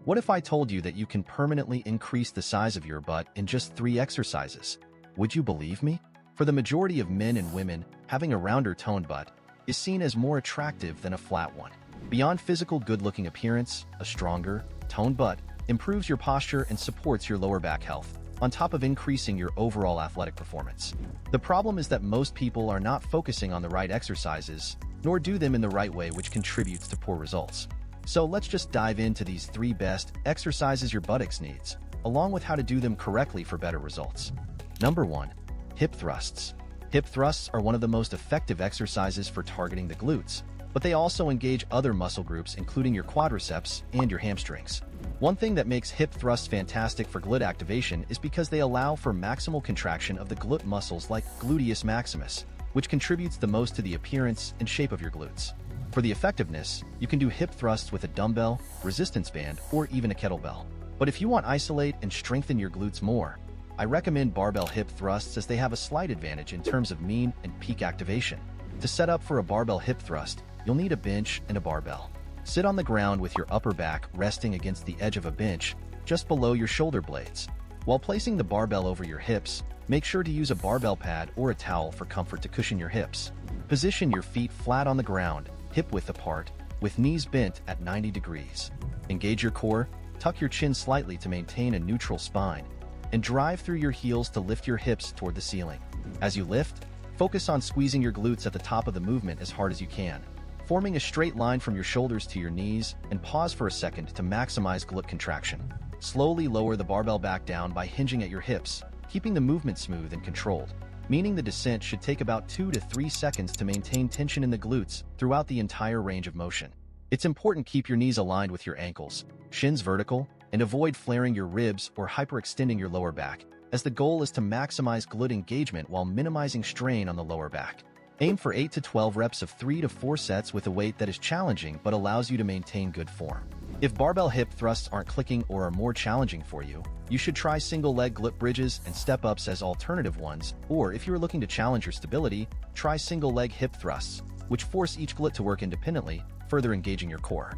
What if I told you that you can permanently increase the size of your butt in just 3 exercises? Would you believe me? For the majority of men and women, having a rounder toned butt is seen as more attractive than a flat one. Beyond physical good-looking appearance, a stronger, toned butt improves your posture and supports your lower back health, on top of increasing your overall athletic performance. The problem is that most people are not focusing on the right exercises, nor do them in the right way, which contributes to poor results. So let's just dive into these 3 best exercises your buttocks needs, along with how to do them correctly for better results. Number 1. Hip thrusts. Hip thrusts are one of the most effective exercises for targeting the glutes, but they also engage other muscle groups including your quadriceps and your hamstrings. One thing that makes hip thrusts fantastic for glute activation is because they allow for maximal contraction of the glute muscles like gluteus maximus, which contributes the most to the appearance and shape of your glutes. For the effectiveness, you can do hip thrusts with a dumbbell, resistance band, or even a kettlebell. But if you want to isolate and strengthen your glutes more, I recommend barbell hip thrusts as they have a slight advantage in terms of mean and peak activation. To set up for a barbell hip thrust, you'll need a bench and a barbell. Sit on the ground with your upper back resting against the edge of a bench, just below your shoulder blades. While placing the barbell over your hips, make sure to use a barbell pad or a towel for comfort to cushion your hips. Position your feet flat on the ground, hip-width apart, with knees bent at 90 degrees. Engage your core, tuck your chin slightly to maintain a neutral spine, and drive through your heels to lift your hips toward the ceiling. As you lift, focus on squeezing your glutes at the top of the movement as hard as you can, forming a straight line from your shoulders to your knees, and pause for a second to maximize glute contraction. Slowly lower the barbell back down by hinging at your hips, keeping the movement smooth and controlled, meaning the descent should take about 2 to 3 seconds to maintain tension in the glutes throughout the entire range of motion. It's important to keep your knees aligned with your ankles, shins vertical, and avoid flaring your ribs or hyperextending your lower back, as the goal is to maximize glute engagement while minimizing strain on the lower back. Aim for 8 to 12 reps of 3 to 4 sets with a weight that is challenging but allows you to maintain good form. If barbell hip thrusts aren't clicking or are more challenging for you, you should try single-leg glute bridges and step-ups as alternative ones, or if you are looking to challenge your stability, try single-leg hip thrusts, which force each glute to work independently, further engaging your core.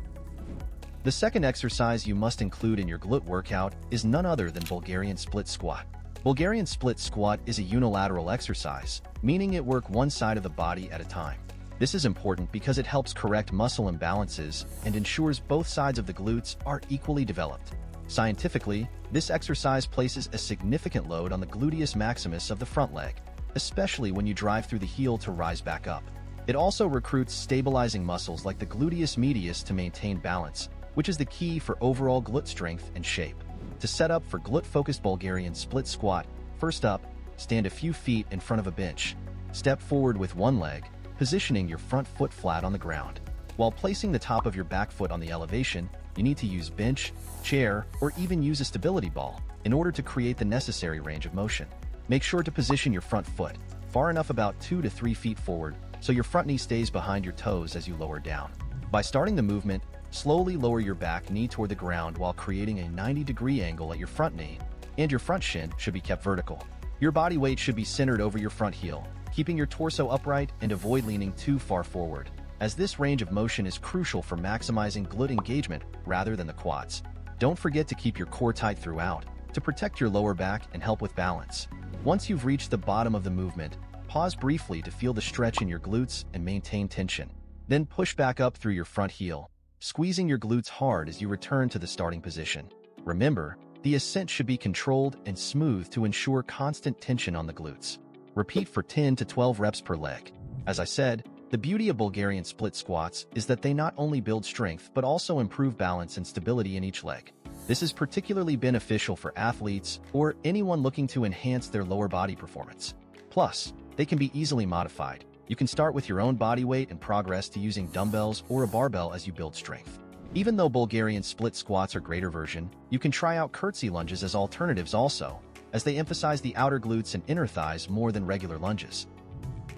The second exercise you must include in your glute workout is none other than Bulgarian split squat. Bulgarian split squat is a unilateral exercise, meaning it works one side of the body at a time. This is important because it helps correct muscle imbalances and ensures both sides of the glutes are equally developed. Scientifically, this exercise places a significant load on the gluteus maximus of the front leg, especially when you drive through the heel to rise back up. It also recruits stabilizing muscles like the gluteus medius to maintain balance, which is the key for overall glute strength and shape. To set up for glute-focused Bulgarian split squat, first up, stand a few feet in front of a bench. Step forward with one leg, positioning your front foot flat on the ground. While placing the top of your back foot on the elevation, you need to use bench, chair, or even use a stability ball in order to create the necessary range of motion. Make sure to position your front foot far enough, about 2 to 3 feet forward, so your front knee stays behind your toes as you lower down. By starting the movement, slowly lower your back knee toward the ground while creating a 90-degree angle at your front knee, and your front shin should be kept vertical. Your body weight should be centered over your front heel, keeping your torso upright and avoid leaning too far forward, as this range of motion is crucial for maximizing glute engagement rather than the quads. Don't forget to keep your core tight throughout, to protect your lower back and help with balance. Once you've reached the bottom of the movement, pause briefly to feel the stretch in your glutes and maintain tension. Then push back up through your front heel, squeezing your glutes hard as you return to the starting position. Remember, the ascent should be controlled and smooth to ensure constant tension on the glutes. Repeat for 10 to 12 reps per leg. As I said, the beauty of Bulgarian split squats is that they not only build strength but also improve balance and stability in each leg. This is particularly beneficial for athletes or anyone looking to enhance their lower body performance. Plus, they can be easily modified. You can start with your own body weight and progress to using dumbbells or a barbell as you build strength. Even though Bulgarian split squats are greater version, you can try out curtsy lunges as alternatives also, as they emphasize the outer glutes and inner thighs more than regular lunges.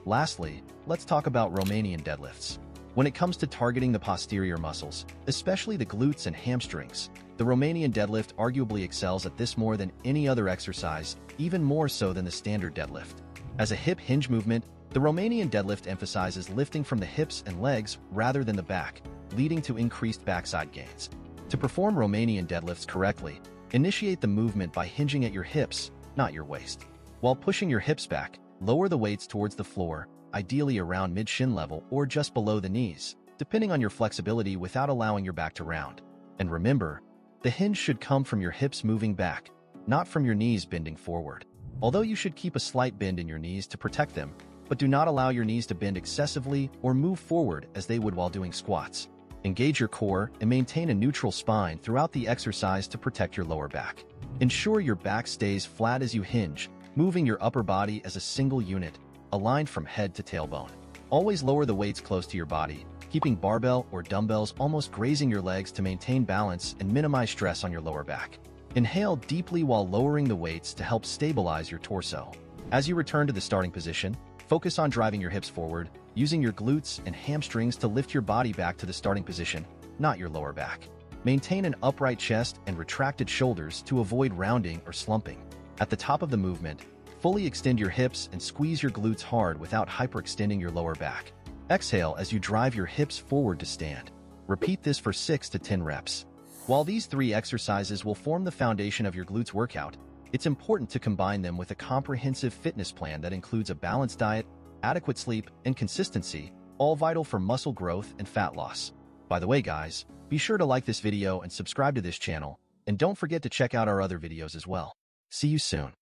Lastly, let's talk about Romanian deadlifts. When it comes to targeting the posterior muscles, especially the glutes and hamstrings, the Romanian deadlift arguably excels at this more than any other exercise, even more so than the standard deadlift. As a hip hinge movement, the Romanian deadlift emphasizes lifting from the hips and legs rather than the back, leading to increased backside gains. To perform Romanian deadlifts correctly, initiate the movement by hinging at your hips, not your waist. While pushing your hips back, lower the weights towards the floor, ideally around mid-shin level or just below the knees, depending on your flexibility without allowing your back to round. And remember, the hinge should come from your hips moving back, not from your knees bending forward. Although you should keep a slight bend in your knees to protect them, but do not allow your knees to bend excessively or move forward as they would while doing squats. Engage your core and maintain a neutral spine throughout the exercise to protect your lower back. Ensure your back stays flat as you hinge, moving your upper body as a single unit, aligned from head to tailbone. Always lower the weights close to your body, keeping barbell or dumbbells almost grazing your legs to maintain balance and minimize stress on your lower back. Inhale deeply while lowering the weights to help stabilize your torso. As you return to the starting position, focus on driving your hips forward, using your glutes and hamstrings to lift your body back to the starting position, not your lower back. Maintain an upright chest and retracted shoulders to avoid rounding or slumping. At the top of the movement, fully extend your hips and squeeze your glutes hard without hyperextending your lower back. Exhale as you drive your hips forward to stand. Repeat this for 6 to 10 reps. While these 3 exercises will form the foundation of your glutes workout, it's important to combine them with a comprehensive fitness plan that includes a balanced diet, adequate sleep, and consistency, all vital for muscle growth and fat loss. By the way, guys, be sure to like this video and subscribe to this channel, and don't forget to check out our other videos as well. See you soon.